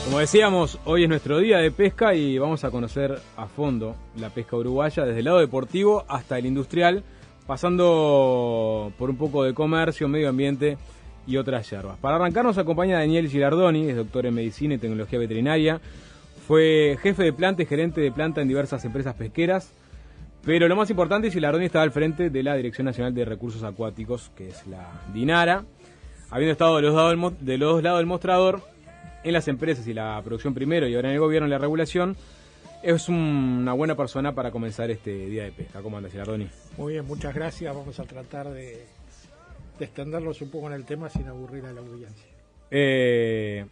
Como decíamos, hoy es nuestro día de pesca y vamos a conocer a fondo la pesca uruguaya desde el lado deportivo hasta el industrial, pasando por un poco de comercio, medio ambiente y otras yerbas. Para arrancar nos acompaña Daniel Girardoni, es doctor en Medicina y Tecnología Veterinaria, fue jefe de planta y gerente de planta en diversas empresas pesqueras, pero lo más importante, Girardoni estaba al frente de la Dirección Nacional de Recursos Acuáticos, que es la DINARA, habiendo estado de los dos lados del mostrador, en las empresas y la producción primero y ahora en el gobierno y la regulación. Es una buena persona para comenzar este día de pesca. ¿Cómo andas, Girardoni? Muy bien, muchas gracias. Vamos a tratar de extendernos un poco en el tema sin aburrir a la audiencia.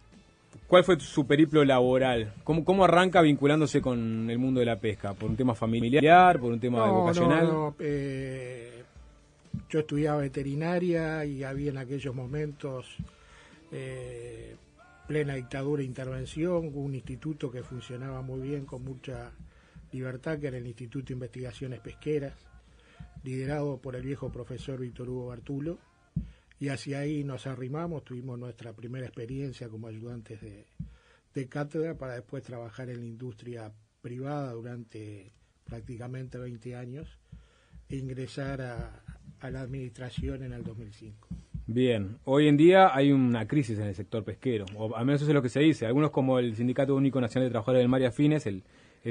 ¿Cuál fue su periplo laboral? ¿Cómo arranca vinculándose con el mundo de la pesca? ¿Por un tema familiar? ¿Por un tema vocacional? Yo estudiaba veterinaria y había en aquellos momentos plena dictadura e intervención, un instituto que funcionaba muy bien con mucha libertad, que era el Instituto de Investigaciones Pesqueras, liderado por el viejo profesor Víctor Hugo Bartulo, y hacia ahí nos arrimamos, tuvimos nuestra primera experiencia como ayudantes de cátedra para después trabajar en la industria privada durante prácticamente 20 años e ingresar a la administración en el 2005. Bien, hoy en día hay una crisis en el sector pesquero, o al menos eso es lo que se dice. Algunos, como el Sindicato Único Nacional de Trabajadores del Mar y Afines, el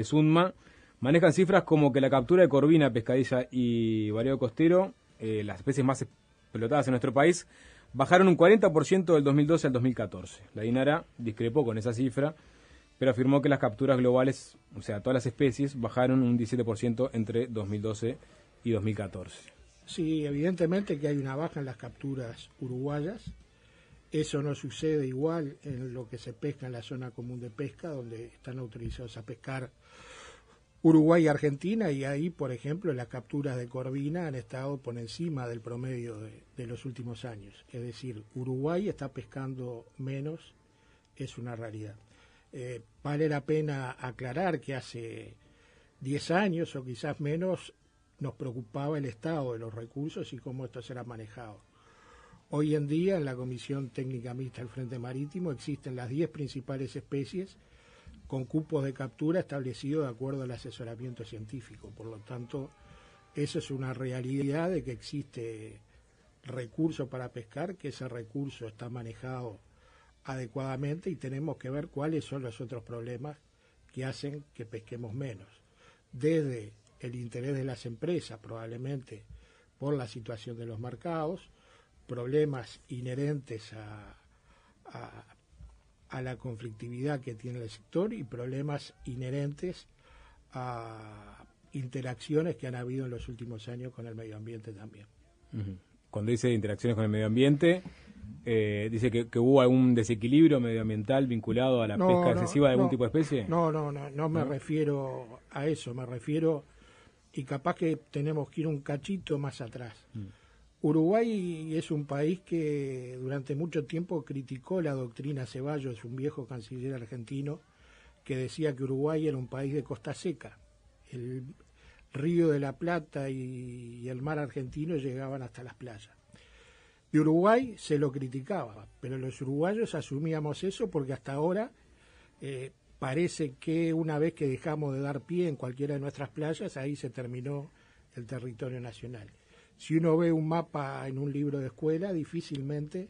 SUNMA, manejan cifras como que la captura de corvina, pescadilla y vareo costero, las especies más explotadas en nuestro país, bajaron un 40% del 2012 al 2014. La DINARA discrepó con esa cifra, pero afirmó que las capturas globales, o sea, todas las especies, bajaron un 17% entre 2012 y 2014. Sí, evidentemente que hay una baja en las capturas uruguayas. Eso no sucede igual en lo que se pesca en la zona común de pesca, donde están autorizados a pescar Uruguay y Argentina, y ahí, por ejemplo, las capturas de corvina han estado por encima del promedio de los últimos años. Es decir, Uruguay está pescando menos, es una realidad. Vale la pena aclarar que hace 10 años o quizás menos nos preocupaba el estado de los recursos y cómo esto será manejado. Hoy en día, en la Comisión Técnica Mixta del Frente Marítimo, existen las 10 principales especies con cupos de captura establecidos de acuerdo al asesoramiento científico. Por lo tanto, eso es una realidad de que existe recurso para pescar, que ese recurso está manejado adecuadamente y tenemos que ver cuáles son los otros problemas que hacen que pesquemos menos. Desde el interés de las empresas, probablemente por la situación de los mercados, problemas inherentes a la conflictividad que tiene el sector y problemas inherentes a interacciones que han habido en los últimos años con el medio ambiente también. Cuando dice interacciones con el medio ambiente, dice que hubo algún desequilibrio medioambiental vinculado a la pesca excesiva de algún tipo de especie. No me refiero a eso, me refiero, y capaz que tenemos que ir un cachito más atrás. Uruguay es un país que durante mucho tiempo criticó la doctrina Ceballos, un viejo canciller argentino, que decía que Uruguay era un país de costa seca. El río de la Plata y el mar argentino llegaban hasta las playas. De Uruguay se lo criticaba, pero los uruguayos asumíamos eso porque hasta ahora parece que una vez que dejamos de dar pie en cualquiera de nuestras playas, ahí se terminó el territorio nacional. Si uno ve un mapa en un libro de escuela, difícilmente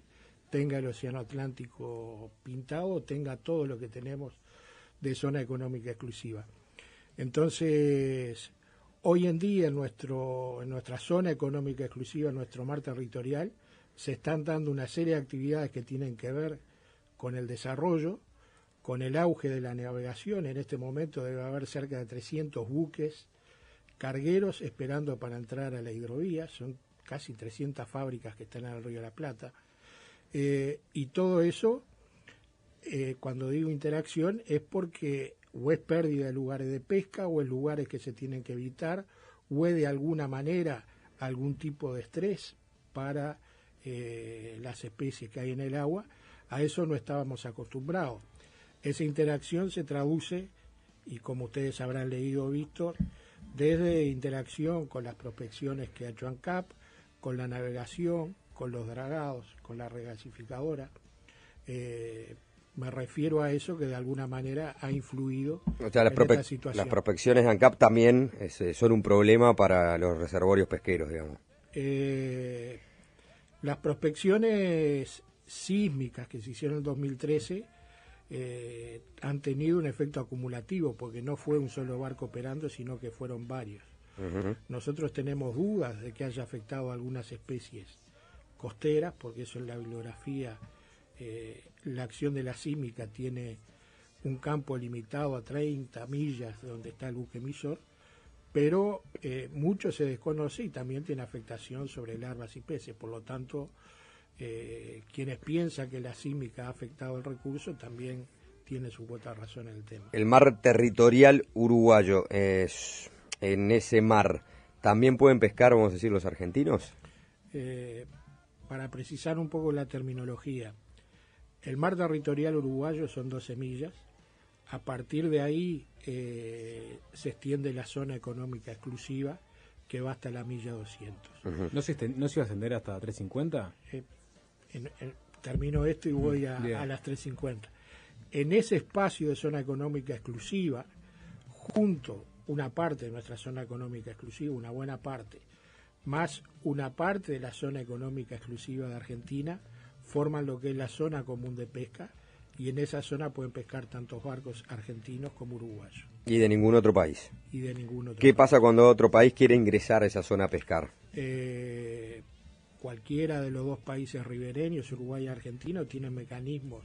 tenga el Océano Atlántico pintado, tenga todo lo que tenemos de zona económica exclusiva. Entonces, hoy en día en nuestra zona económica exclusiva, en nuestro mar territorial, se están dando una serie de actividades que tienen que ver con el desarrollo, con el auge de la navegación. En este momento debe haber cerca de 300 buques cargueros esperando para entrar a la hidrovía, son casi 300 fábricas que están en el Río de la Plata, y todo eso, cuando digo interacción, es porque o es pérdida de lugares de pesca, o es lugares que se tienen que evitar, o es de alguna manera algún tipo de estrés para las especies que hay en el agua. A eso no estábamos acostumbrados. Esa interacción se traduce, y como ustedes habrán leído o visto, desde interacción con las prospecciones que ha hecho ANCAP, con la navegación, con los dragados, con la regasificadora, Me refiero a eso que de alguna manera ha influido O sea, en esta situación. las prospecciones ANCAP también son un problema para los reservorios pesqueros, digamos. Las prospecciones sísmicas que se hicieron en 2013 han tenido un efecto acumulativo, porque no fue un solo barco operando, sino que fueron varios. Nosotros tenemos dudas de que haya afectado a algunas especies costeras, porque eso en la bibliografía, la acción de la sísmica tiene un campo limitado a 30 millas de donde está el buque emisor, pero mucho se desconoce y también tiene afectación sobre larvas y peces. Por lo tanto, quienes piensan que la sísmica ha afectado el recurso también tienen su cuota de razón en el tema. El mar territorial uruguayo, en ese mar, ¿también pueden pescar, vamos a decir, los argentinos? Para precisar un poco la terminología, el mar territorial uruguayo son 12 millas. A partir de ahí se extiende la zona económica exclusiva, que va hasta la milla 200. ¿No se iba a ascender hasta 350? Termino esto y voy a las 350. En ese espacio de zona económica exclusiva, junto una parte de nuestra zona económica exclusiva, una buena parte, más una parte de la zona económica exclusiva de Argentina, forman lo que es la zona común de pesca, y en esa zona pueden pescar tantos barcos argentinos como uruguayos. ¿Y de ningún otro país? Y de ningún otro ¿Qué país. pasa cuando otro país quiere ingresar a esa zona a pescar? Cualquiera de los dos países ribereños, Uruguay y Argentina, tienen mecanismos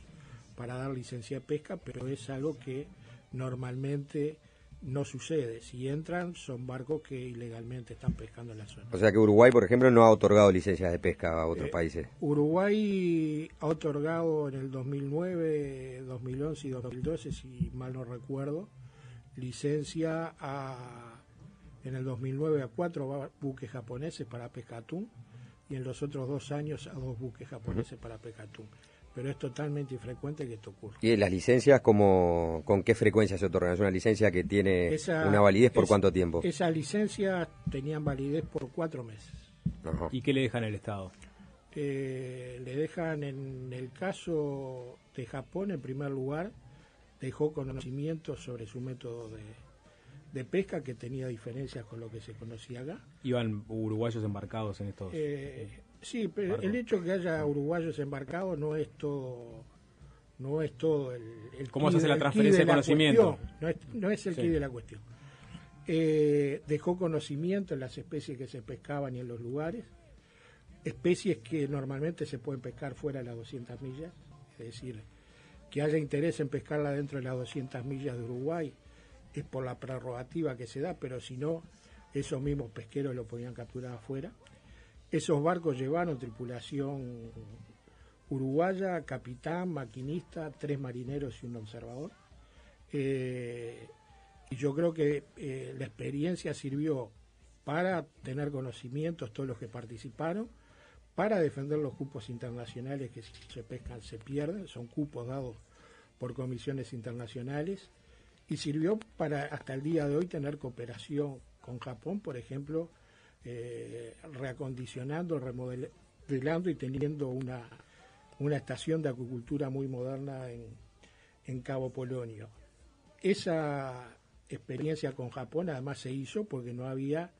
para dar licencia de pesca, pero es algo que normalmente no sucede. Si entran, son barcos que ilegalmente están pescando en la zona. O sea que Uruguay, por ejemplo, no ha otorgado licencias de pesca a otros países. Uruguay ha otorgado en el 2009, 2011 y 2012, si mal no recuerdo, licencia en el 2009 a 4 buques japoneses para pesca atún, y en los otros 2 años a 2 buques japoneses para pesca atún. Pero es totalmente infrecuente que esto ocurra. ¿Y las licencias con qué frecuencia se otorgan? ¿Es una licencia que tiene una validez por cuánto tiempo? Esas licencias tenían validez por 4 meses. Ajá. ¿Y qué le dejan al Estado? Le dejan, en el caso de Japón, en primer lugar, dejó conocimiento sobre su método de pesca, que tenía diferencias con lo que se conocía acá. ¿Iban uruguayos embarcados en estos? Sí, pero el hecho que haya uruguayos embarcados no es todo el ¿Cómo se hace la transferencia de conocimiento? No es el quid de la cuestión. Dejó conocimiento en las especies que se pescaban y en los lugares, especies que normalmente se pueden pescar fuera de las 200 millas, es decir, que haya interés en pescarla dentro de las 200 millas de Uruguay es por la prerrogativa que se da, pero si no, esos mismos pesqueros lo podían capturar afuera. Esos barcos llevaron tripulación uruguaya, capitán, maquinista, 3 marineros y un observador. Y yo creo que la experiencia sirvió para tener conocimientos todos los que participaron, para defender los cupos internacionales que si se pescan se pierden, son cupos dados por comisiones internacionales, y sirvió para hasta el día de hoy tener cooperación con Japón, por ejemplo, reacondicionando, remodelando y teniendo una estación de acuicultura muy moderna en Cabo Polonio. Esa experiencia con Japón además se hizo porque no había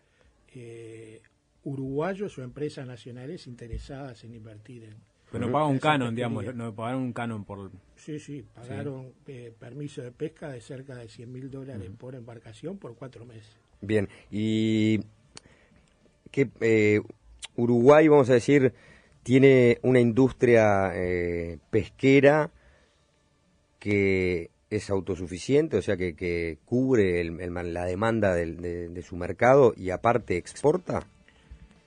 uruguayos o empresas nacionales interesadas en invertir en... Pero no pagan un canon, digamos, no pagaron un canon por... Sí, pagaron permiso de pesca de cerca de $100.000 por embarcación por 4 meses. Bien, y que Uruguay, vamos a decir, tiene una industria pesquera que es autosuficiente, o sea que cubre la demanda de su mercado y aparte exporta.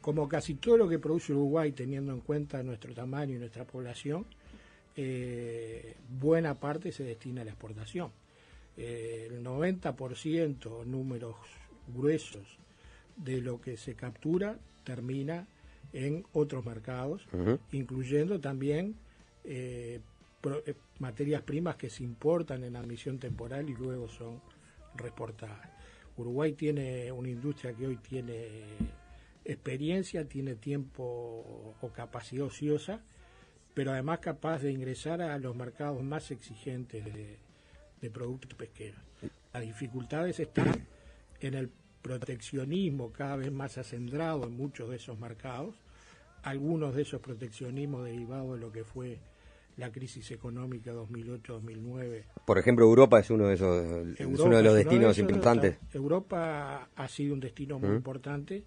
Como casi todo lo que produce Uruguay, teniendo en cuenta nuestro tamaño y nuestra población, buena parte se destina a la exportación. El 90%, números gruesos, de lo que se captura termina en otros mercados, incluyendo también materias primas que se importan en admisión temporal y luego son reexportadas. Uruguay tiene una industria que hoy tiene experiencia, tiene tiempo o capacidad ociosa pero además capaz de ingresar a los mercados más exigentes de productos pesqueros. Las dificultades están en el proteccionismo cada vez más acendrado en muchos de esos mercados, algunos de esos proteccionismos derivados de lo que fue la crisis económica 2008-2009. Por ejemplo, Europa es uno de esos, es uno de los destinos importantes. Europa ha sido un destino muy importante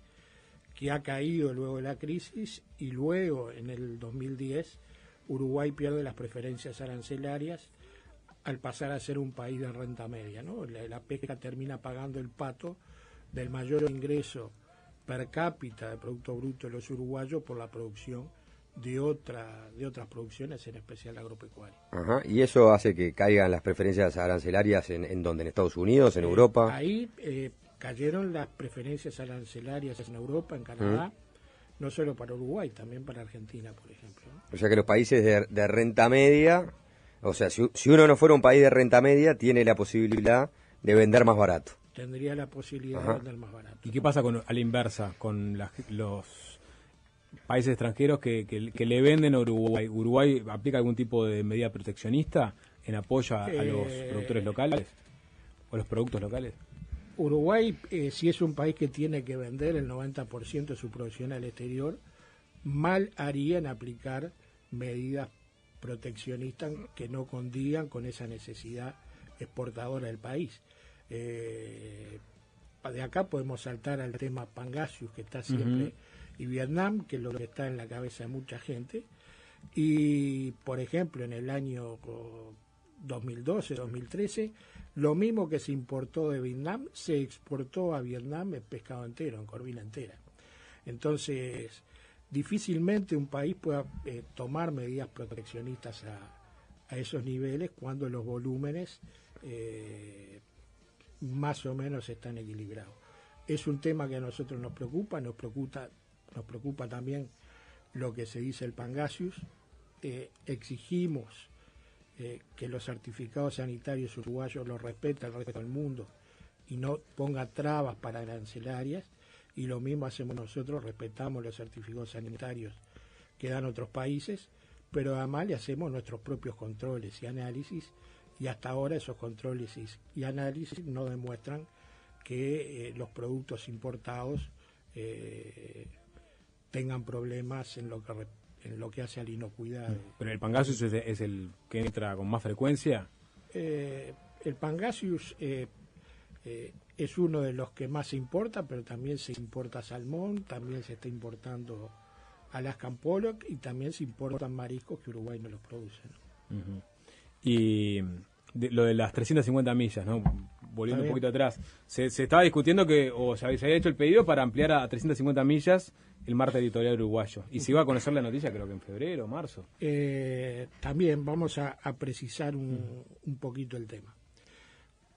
que ha caído luego de la crisis, y luego en el 2010 Uruguay pierde las preferencias arancelarias al pasar a ser un país de renta media, ¿no? La pesca termina pagando el pato del mayor ingreso per cápita de Producto Bruto de los uruguayos por la producción de otras producciones, en especial agropecuarias. Ajá. ¿Y eso hace que caigan las preferencias arancelarias en donde? ¿En Estados Unidos, en Europa? Ahí cayeron las preferencias arancelarias en Europa, en Canadá, no solo para Uruguay, también para Argentina, por ejemplo, ¿no? O sea que los países de renta media, o sea, si uno no fuera un país de renta media, tiene la posibilidad de vender más barato. Tendría la posibilidad de vender más barato. ¿Y qué pasa a la inversa, con los países extranjeros que le venden a Uruguay? ¿Uruguay aplica algún tipo de medida proteccionista en apoyo a los productores locales o los productos locales? Uruguay, si es un país que tiene que vender el 90% de su producción al exterior, mal haría en aplicar medidas proteccionistas que no condigan con esa necesidad exportadora del país. De acá podemos saltar al tema Pangasius, que está siempre, y Vietnam, que es lo que está en la cabeza de mucha gente. Y, por ejemplo, en el año 2012, 2013, lo mismo que se importó de Vietnam, se exportó a Vietnam en pescado entero, en corvina entera. Entonces, difícilmente un país pueda tomar medidas proteccionistas a esos niveles cuando los volúmenes más o menos están equilibrados. Es un tema que a nosotros nos preocupa también lo que se dice el Pangasius. Exigimos que los certificados sanitarios uruguayos los respete el resto del mundo y no ponga trabas para arancelarias, y lo mismo hacemos nosotros, respetamos los certificados sanitarios que dan otros países, pero además le hacemos nuestros propios controles y análisis, y hasta ahora esos controles y análisis no demuestran que los productos importados tengan problemas en lo que hace a la inocuidad. ¿Pero el Pangasius es el que entra con más frecuencia? El Pangasius es uno de los que más se importa, pero también se importa salmón, también se está importando Alaskan pollock, y también se importan mariscos que Uruguay no los produce, ¿no? Y lo de las 350 millas, ¿no? Volviendo un poquito atrás, se estaba discutiendo se había hecho el pedido para ampliar a 350 millas el mar territorial uruguayo, y se iba a conocer la noticia creo que en febrero o marzo. También vamos a precisar un poquito el tema.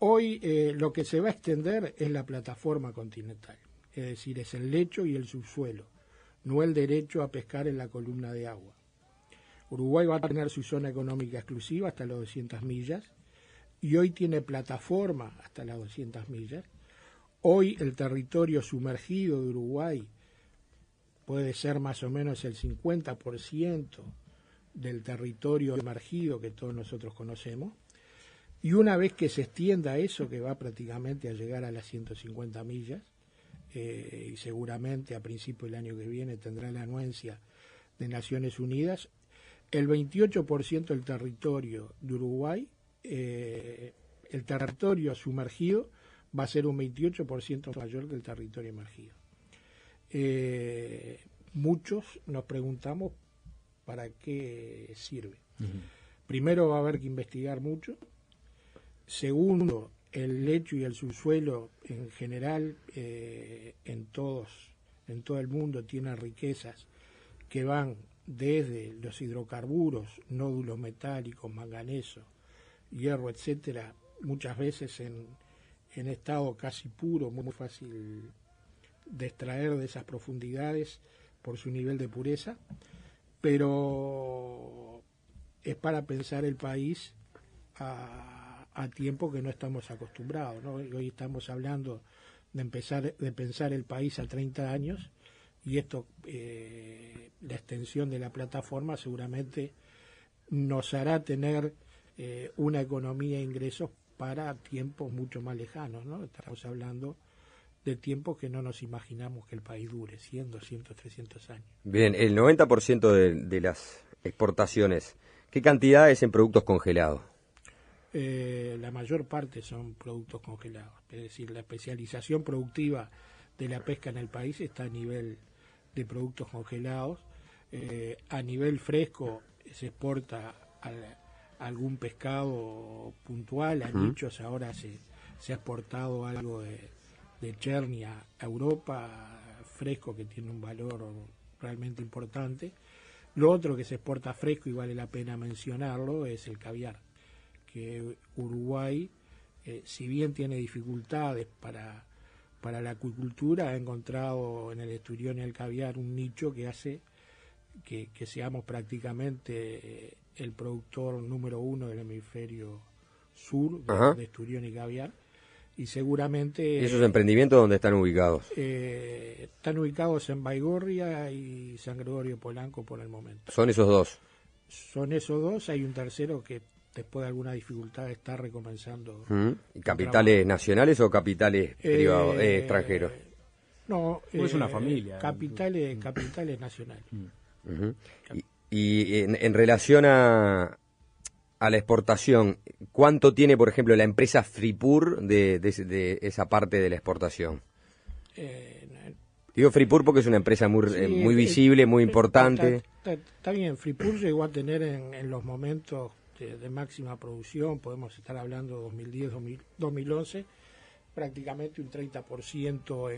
Hoy lo que se va a extender es la plataforma continental, es decir, es el lecho y el subsuelo, no el derecho a pescar en la columna de agua. Uruguay va a tener su zona económica exclusiva hasta las 200 millas, y hoy tiene plataforma hasta las 200 millas. Hoy el territorio sumergido de Uruguay puede ser más o menos el 50% del territorio emergido que todos nosotros conocemos. Y una vez que se extienda eso, que va prácticamente a llegar a las 150 millas, y seguramente a principios del año que viene tendrá la anuencia de Naciones Unidas, el 28% del territorio de Uruguay, el territorio sumergido, va a ser un 28% mayor que el territorio emergido. Muchos nos preguntamos para qué sirve. Primero, va a haber que investigar mucho. Segundo, el lecho y el subsuelo en general en todo el mundo tiene riquezas que van desde los hidrocarburos, nódulos metálicos, manganeso, hierro, etcétera, muchas veces en estado casi puro, muy fácil de extraer de esas profundidades por su nivel de pureza, pero es para pensar el país a tiempo que no estamos acostumbrados, ¿no? Hoy estamos hablando de pensar el país a 30 años, y esto, la extensión de la plataforma seguramente nos hará tener una economía e ingresos para tiempos mucho más lejanos, ¿no? Estamos hablando de tiempos que no nos imaginamos que el país dure, 100, 200, 300 años. Bien, el 90% de las exportaciones, ¿qué cantidad es en productos congelados? La mayor parte son productos congelados, es decir, la especialización productiva de la pesca en el país está a nivel de productos congelados. A nivel fresco se exporta algún pescado puntual, a nichos. Ahora se ha exportado algo de cherny a Europa, fresco, que tiene un valor realmente importante. Lo otro que se exporta fresco, y vale la pena mencionarlo, es el caviar, que Uruguay, si bien tiene dificultades para la acuicultura, ha encontrado en el esturión y el caviar un nicho que hace que seamos prácticamente el productor número 1 del hemisferio sur de esturión y caviar. Y seguramente... ¿Y esos emprendimientos dónde están ubicados? Están ubicados en Baigorria y San Gregorio Polanco por el momento. ¿Son esos dos? Son esos dos. Hay un tercero que después de alguna dificultad está recomenzando. ¿Y capitales nacionales o capitales privados, extranjeros? No, es una familia. Capitales nacionales. Y en relación a la exportación, ¿cuánto tiene, por ejemplo, la empresa Fripur de esa parte de la exportación? Digo Fripur porque es una empresa muy visible, muy importante. Está bien, Fripur llegó a tener en los momentos de máxima producción, podemos estar hablando de 2010, 2011, prácticamente un 30%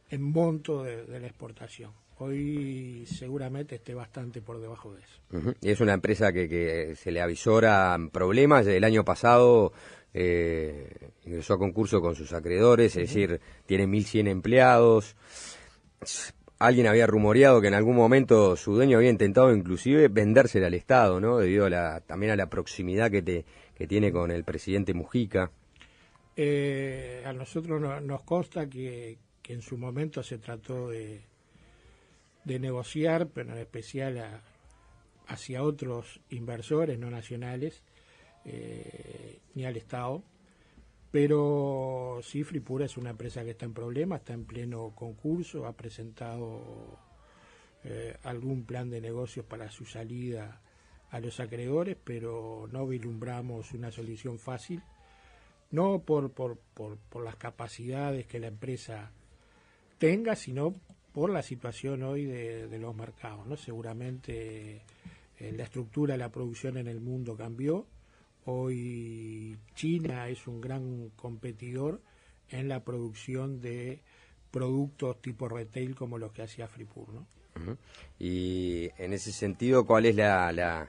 en monto de la exportación. Hoy seguramente esté bastante por debajo de eso. Y es una empresa que se le avisora problemas. El año pasado ingresó a concurso con sus acreedores, es decir, tiene 1.100 empleados. Alguien había rumoreado que en algún momento su dueño había intentado inclusive vendérsela al Estado, ¿no? Debido también a la proximidad que tiene con el presidente Mujica. A nosotros nos consta que en su momento se trató de negociar, pero en especial hacia otros inversores no nacionales, ni al Estado. Pero sí, Fripur es una empresa que está en problemas, está en pleno concurso, ha presentado algún plan de negocios para su salida a los acreedores, pero no vislumbramos una solución fácil, no por las capacidades que la empresa tenga, sino por la situación hoy de los mercados, ¿no? Seguramente la estructura de la producción en el mundo cambió. Hoy China es un gran competidor en la producción de productos tipo retail como los que hacía Fripur, ¿no? Y en ese sentido, ¿cuál es la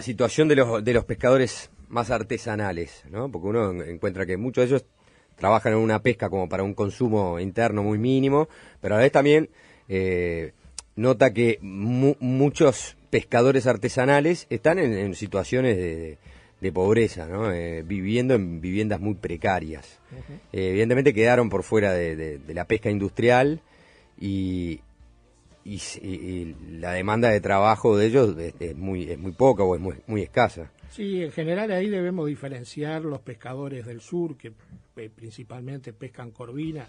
situación de los pescadores más artesanales, ¿no? Porque uno encuentra que muchos de ellos trabajan en una pesca como para un consumo interno muy mínimo, pero a la vez también nota que muchos pescadores artesanales están en situaciones de pobreza, ¿no? Viviendo en viviendas muy precarias. Evidentemente quedaron por fuera de la pesca industrial y la demanda de trabajo de ellos es muy poca o es muy escasa. Sí, en general ahí debemos diferenciar los pescadores del sur, que principalmente pescan corvina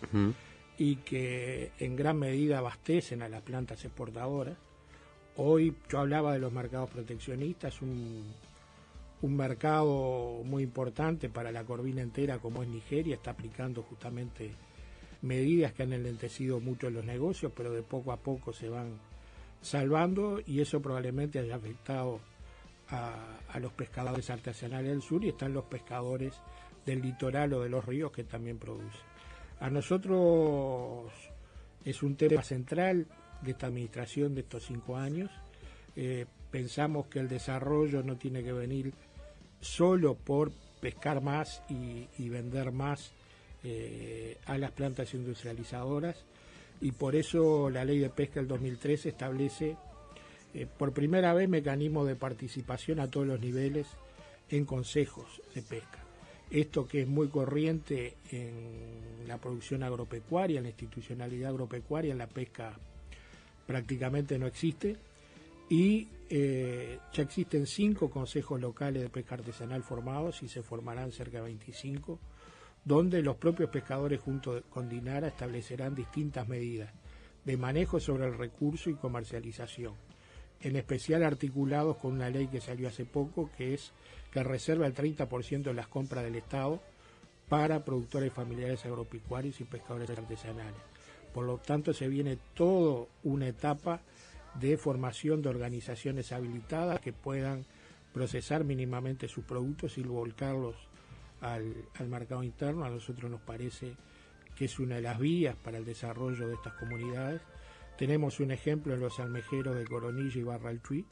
y que en gran medida abastecen a las plantas exportadoras. Hoy yo hablaba de los mercados proteccionistas, un mercado muy importante para la corvina entera como es Nigeria, está aplicando justamente medidas que han enlentecido mucho los negocios, pero de poco a poco se van salvando, y eso probablemente haya afectado a los pescadores artesanales del sur, y están los pescadores del litoral o de los ríos que también producen. A nosotros es un tema central de esta administración de estos 5 años. Pensamos que el desarrollo no tiene que venir solo por pescar más y vender más a las plantas industrializadoras, y por eso la Ley de Pesca del 2013 establece por primera vez mecanismos de participación a todos los niveles en consejos de pesca. esto que es muy corriente en la producción agropecuaria, en la institucionalidad agropecuaria, en la pesca prácticamente no existe, y ya existen 5 consejos locales de pesca artesanal formados y se formarán cerca de 25, donde los propios pescadores junto con DINARA establecerán distintas medidas de manejo sobre el recurso y comercialización, en especial articulados con una ley que salió hace poco, que reserva el 30% de las compras del Estado para productores familiares agropecuarios y pescadores artesanales. Por lo tanto, se viene toda una etapa de formación de organizaciones habilitadas que puedan procesar mínimamente sus productos y volcarlos al mercado interno. A nosotros nos parece que es una de las vías para el desarrollo de estas comunidades. Tenemos un ejemplo en los almejeros de Coronilla y Barralchuí,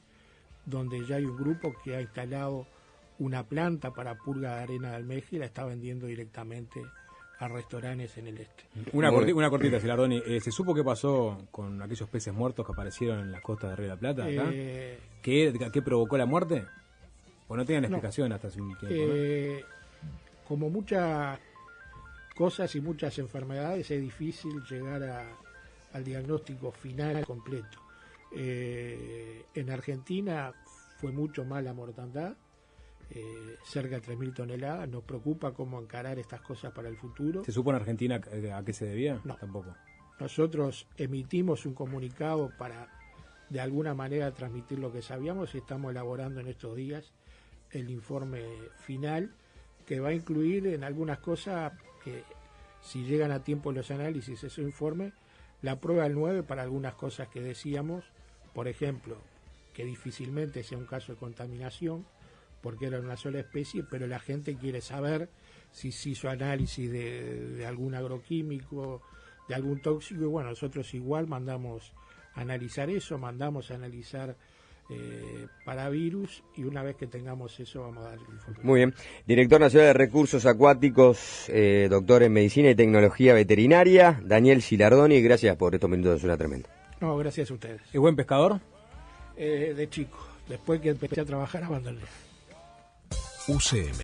donde ya hay un grupo que ha instalado una planta para purga de arena de almeja y la está vendiendo directamente a restaurantes en el este. Una cortita, Gilardoni. ¿Se supo qué pasó con aquellos peces muertos que aparecieron en las costas de Río de la Plata? Acá? ¿Qué provocó la muerte? Pues no tenían explicación hasta hace un tiempo, ¿no? Como muchas cosas y muchas enfermedades, es difícil llegar al diagnóstico final completo. En Argentina fue mucho más la mortandad, cerca de 3.000 toneladas. Nos preocupa cómo encarar estas cosas para el futuro. ¿Se supo en Argentina a qué se debía? No. Tampoco. Nosotros emitimos un comunicado para, de alguna manera, transmitir lo que sabíamos y estamos elaborando en estos días el informe final, que va a incluir en algunas cosas, si llegan a tiempo los análisis, ese informe, la prueba del 9 para algunas cosas que decíamos, por ejemplo, que difícilmente sea un caso de contaminación, porque era una sola especie, pero la gente quiere saber si se hizo análisis de algún agroquímico, de algún tóxico, y bueno, nosotros igual mandamos a analizar eso, mandamos a analizar para virus, y una vez que tengamos eso vamos a dar el informe. Muy bien. Director Nacional de Recursos Acuáticos, doctor en Medicina y Tecnología Veterinaria, Daniel Gilardoni, gracias por estos minutos, suena tremendo. No, gracias a ustedes. ¿Es buen pescador? De chico, después que empecé a trabajar abandoné. UCM